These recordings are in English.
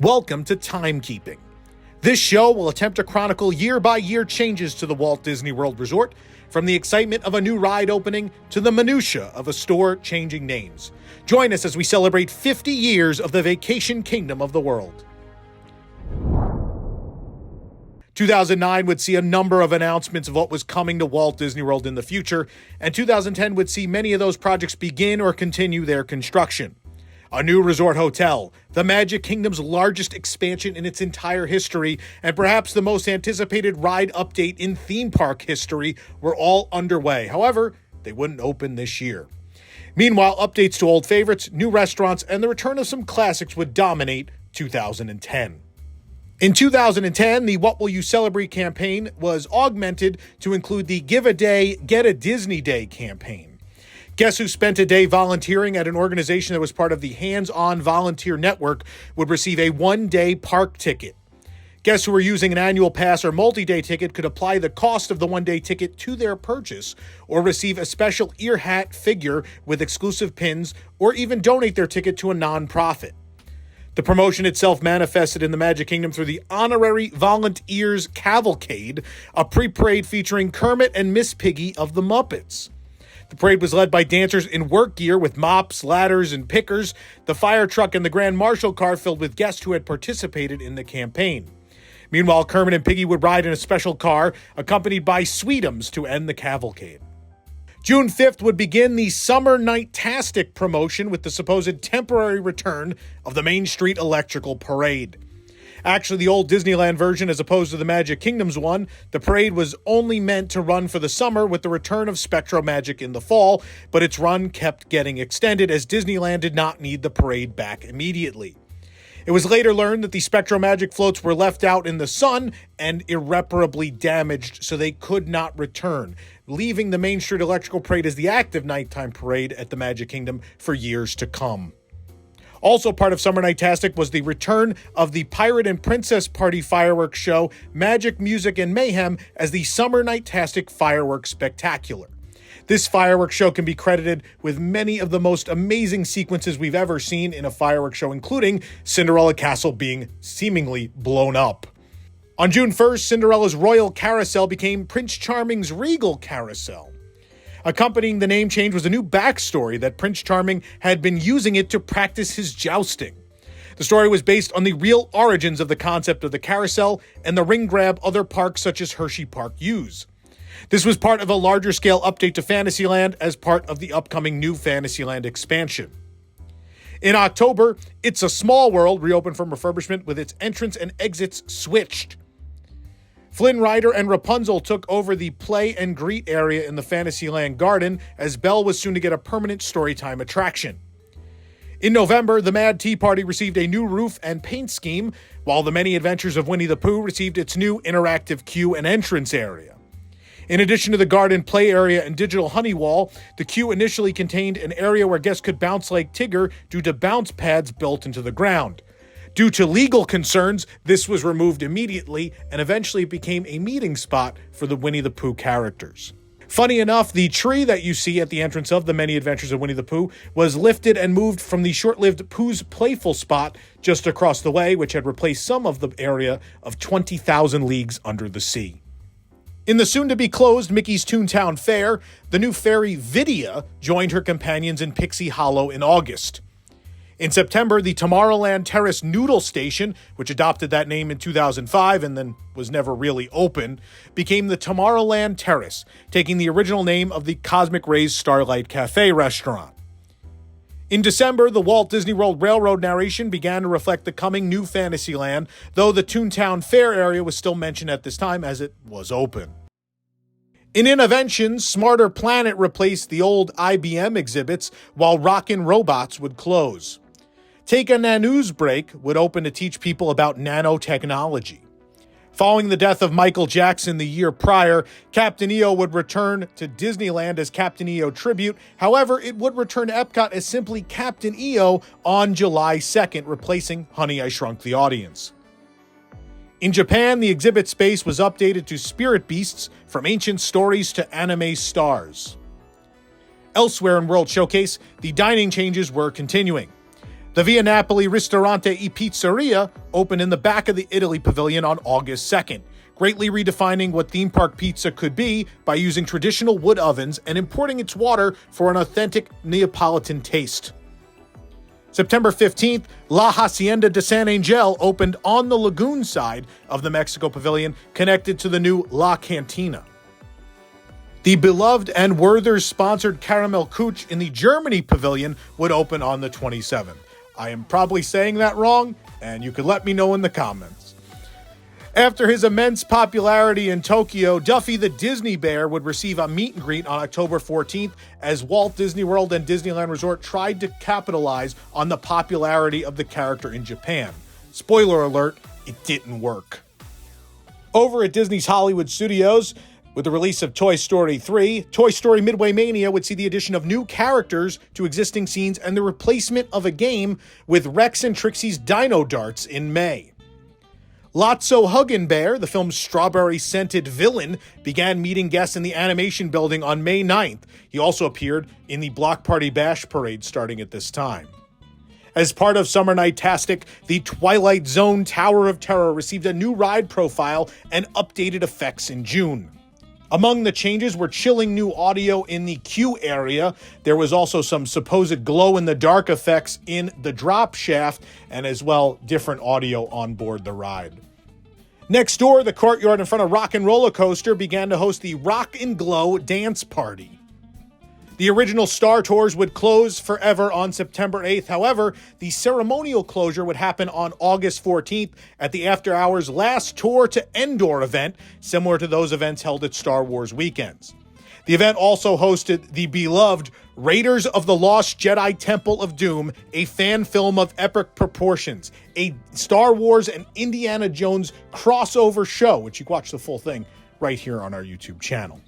Welcome to Timekeeping. This show will attempt to chronicle year-by-year changes to the Walt Disney World Resort, from the excitement of a new ride opening to the minutia of a store changing names. Join us as we celebrate 50 years of the vacation kingdom of the world. 2009 would see a number of announcements of what was coming to Walt Disney World in the future, and 2010 would see many of those projects begin or continue their construction. A new resort hotel, the Magic Kingdom's largest expansion in its entire history, and perhaps the most anticipated ride update in theme park history were all underway. However, they wouldn't open this year. Meanwhile, updates to old favorites, new restaurants, and the return of some classics would dominate 2010. In 2010, the What Will You Celebrate campaign was augmented to include the Give a Day, Get a Disney Day campaign. Guests who spent a day volunteering at an organization that was part of the Hands-On Volunteer Network would receive a one-day park ticket. Guests who were using an annual pass or multi-day ticket could apply the cost of the one-day ticket to their purchase or receive a special ear hat figure with exclusive pins or even donate their ticket to a non-profit. The promotion itself manifested in the Magic Kingdom through the Honorary Volunteers Cavalcade, a pre-parade featuring Kermit and Miss Piggy of the Muppets. The parade was led by dancers in work gear with mops, ladders, and pickers, the fire truck and the Grand Marshal car filled with guests who had participated in the campaign. Meanwhile, Kermit and Piggy would ride in a special car, accompanied by Sweetums to end the cavalcade. June 5th would begin the Summer Night-tastic promotion with the supposed temporary return of the Main Street Electrical Parade. Actually, the old Disneyland version, as opposed to the Magic Kingdom's one, the parade was only meant to run for the summer with the return of Spectro Magic in the fall, but its run kept getting extended as Disneyland did not need the parade back immediately. It was later learned that the Spectro Magic floats were left out in the sun and irreparably damaged, so they could not return, leaving the Main Street Electrical Parade as the active nighttime parade at the Magic Kingdom for years to come. Also part of Summer Night-tastic was the return of the Pirate and Princess Party fireworks show, Magic, Music, and Mayhem, as the Summer Night-tastic Fireworks Spectacular. This fireworks show can be credited with many of the most amazing sequences we've ever seen in a fireworks show, including Cinderella Castle being seemingly blown up. On June 1st, Cinderella's Royal Carousel became Prince Charming's Regal Carousel. Accompanying the name change was a new backstory that Prince Charming had been using it to practice his jousting. The story was based on the real origins of the concept of the carousel and the ring grab other parks such as Hershey Park use. This was part of a larger scale update to Fantasyland as part of the upcoming new Fantasyland expansion. In October, It's a Small World reopened from refurbishment with its entrance and exits switched. Flynn Rider and Rapunzel took over the play and greet area in the Fantasyland Garden, as Belle was soon to get a permanent storytime attraction. In November, the Mad Tea Party received a new roof and paint scheme, while the Many Adventures of Winnie the Pooh received its new interactive queue and entrance area. In addition to the garden play area and digital honey wall, the queue initially contained an area where guests could bounce like Tigger due to bounce pads built into the ground. Due to legal concerns, this was removed immediately and eventually became a meeting spot for the Winnie the Pooh characters. Funny enough, the tree that you see at the entrance of the Many Adventures of Winnie the Pooh was lifted and moved from the short-lived Pooh's Playful spot just across the way, which had replaced some of the area of 20,000 Leagues Under the Sea. In the soon-to-be-closed Mickey's Toontown Fair, the new fairy Vidia joined her companions in Pixie Hollow in August. In September, the Tomorrowland Terrace Noodle Station, which adopted that name in 2005 and then was never really open, became the Tomorrowland Terrace, taking the original name of the Cosmic Rays Starlight Cafe restaurant. In December, the Walt Disney World Railroad narration began to reflect the coming new Fantasyland, though the Toontown Fair area was still mentioned at this time as it was open. In Innoventions, Smarter Planet replaced the old IBM exhibits, while Rockin' Robots would close. Take a Nanoos Break would open to teach people about nanotechnology. Following the death of Michael Jackson the year prior, Captain EO would return to Disneyland as Captain EO Tribute. However, it would return to Epcot as simply Captain EO on July 2nd, replacing Honey, I Shrunk the Audience. In Japan, the exhibit space was updated to spirit beasts from ancient stories to anime stars. Elsewhere in World Showcase, the dining changes were continuing. The Via Napoli Ristorante e Pizzeria opened in the back of the Italy Pavilion on August 2nd, greatly redefining what theme park pizza could be by using traditional wood ovens and importing its water for an authentic Neapolitan taste. September 15th, La Hacienda de San Angel opened on the lagoon side of the Mexico Pavilion, connected to the new La Cantina. The beloved and Werther's-sponsored Caramel Couch in the Germany Pavilion would open on the 27th. I am probably saying that wrong, and you can let me know in the comments. After his immense popularity in Tokyo, Duffy the Disney Bear would receive a meet and greet on October 14th as Walt Disney World and Disneyland Resort tried to capitalize on the popularity of the character in Japan. Spoiler alert, it didn't work. Over at Disney's Hollywood Studios, with the release of Toy Story 3, Toy Story Midway Mania would see the addition of new characters to existing scenes and the replacement of a game with Rex and Trixie's Dino Darts in May. Lotso Huggin Bear, the film's strawberry-scented villain, began meeting guests in the animation building on May 9th. He also appeared in the Block Party Bash parade starting at this time. As part of Summer Night-tastic, the Twilight Zone Tower of Terror received a new ride profile and updated effects in June. Among the changes were chilling new audio in the queue area. There was also some supposed glow-in-the-dark effects in the drop shaft, and as well, different audio on board the ride. Next door, the courtyard in front of Rock and Roller Coaster began to host the Rock and Glow Dance Party. The original Star Tours would close forever on September 8th. However, the ceremonial closure would happen on August 14th at the After Hours Last Tour to Endor event, similar to those events held at Star Wars weekends. The event also hosted the beloved Raiders of the Lost Jedi Temple of Doom, a fan film of epic proportions, a Star Wars and Indiana Jones crossover show, which you can watch the full thing right here on our YouTube channel.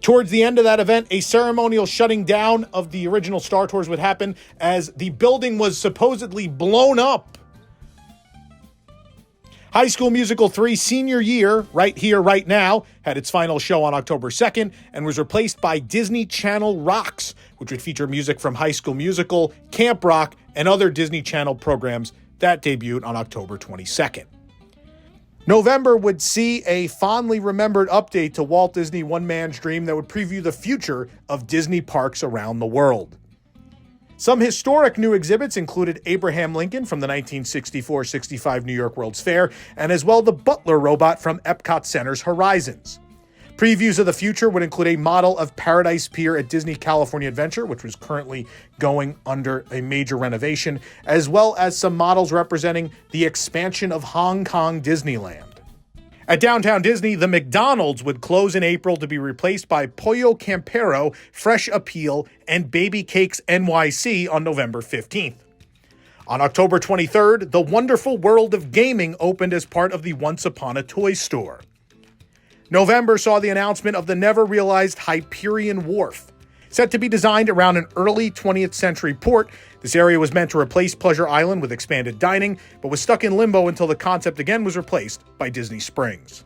Towards the end of that event, a ceremonial shutting down of the original Star Tours would happen as the building was supposedly blown up. High School Musical 3 Senior Year, Right Here, Right Now, had its final show on October 2nd and was replaced by Disney Channel Rocks, which would feature music from High School Musical, Camp Rock, and other Disney Channel programs that debuted on October 22nd. November would see a fondly remembered update to Walt Disney One Man's Dream that would preview the future of Disney parks around the world. Some historic new exhibits included Abraham Lincoln from the 1964-65 New York World's Fair, and as well the Butler robot from Epcot Center's Horizons. Previews of the future would include a model of Paradise Pier at Disney California Adventure, which was currently going under a major renovation, as well as some models representing the expansion of Hong Kong Disneyland. At Downtown Disney, the McDonald's would close in April to be replaced by Pollo Campero, Fresh Appeal, and Baby Cakes NYC on November 15th. On October 23rd, the Wonderful World of Gaming opened as part of the Once Upon a Toy Store. November saw the announcement of the never-realized Hyperion Wharf. Set to be designed around an early 20th century port, this area was meant to replace Pleasure Island with expanded dining, but was stuck in limbo until the concept again was replaced by Disney Springs.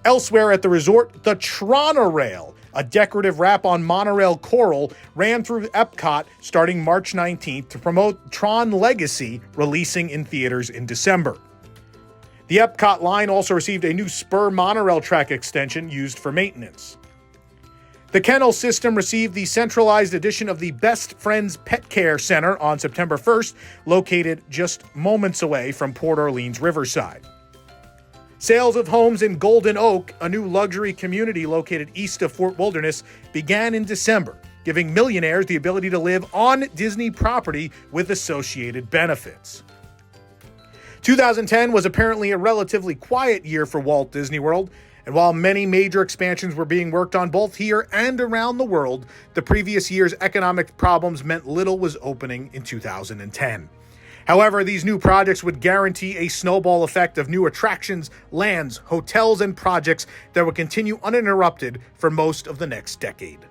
Elsewhere at the resort, the Tron-a-Rail, a decorative wrap-on monorail coral, ran through Epcot starting March 19th to promote Tron Legacy, releasing in theaters in December. The Epcot line also received a new spur monorail track extension used for maintenance. The Kennel System received the centralized edition of the Best Friends Pet Care Center on September 1st, located just moments away from Port Orleans Riverside. Sales of homes in Golden Oak, a new luxury community located east of Fort Wilderness, began in December, giving millionaires the ability to live on Disney property with associated benefits. 2010 was apparently a relatively quiet year for Walt Disney World, and while many major expansions were being worked on both here and around the world, the previous year's economic problems meant little was opening in 2010. However, these new projects would guarantee a snowball effect of new attractions, lands, hotels, and projects that would continue uninterrupted for most of the next decade.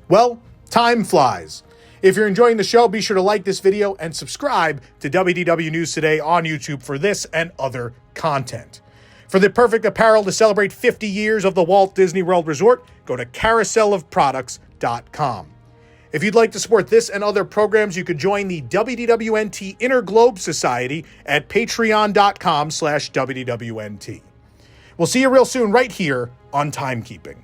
Well, time flies. If you're enjoying the show, be sure to like this video and subscribe to WDW News Today on YouTube for this and other content. For the perfect apparel to celebrate 50 years of the Walt Disney World Resort, go to carouselofproducts.com. If you'd like to support this and other programs, you could join the WDWNT Inner Globe Society at patreon.com/WDWNT. We'll see you real soon right here on Timekeeping.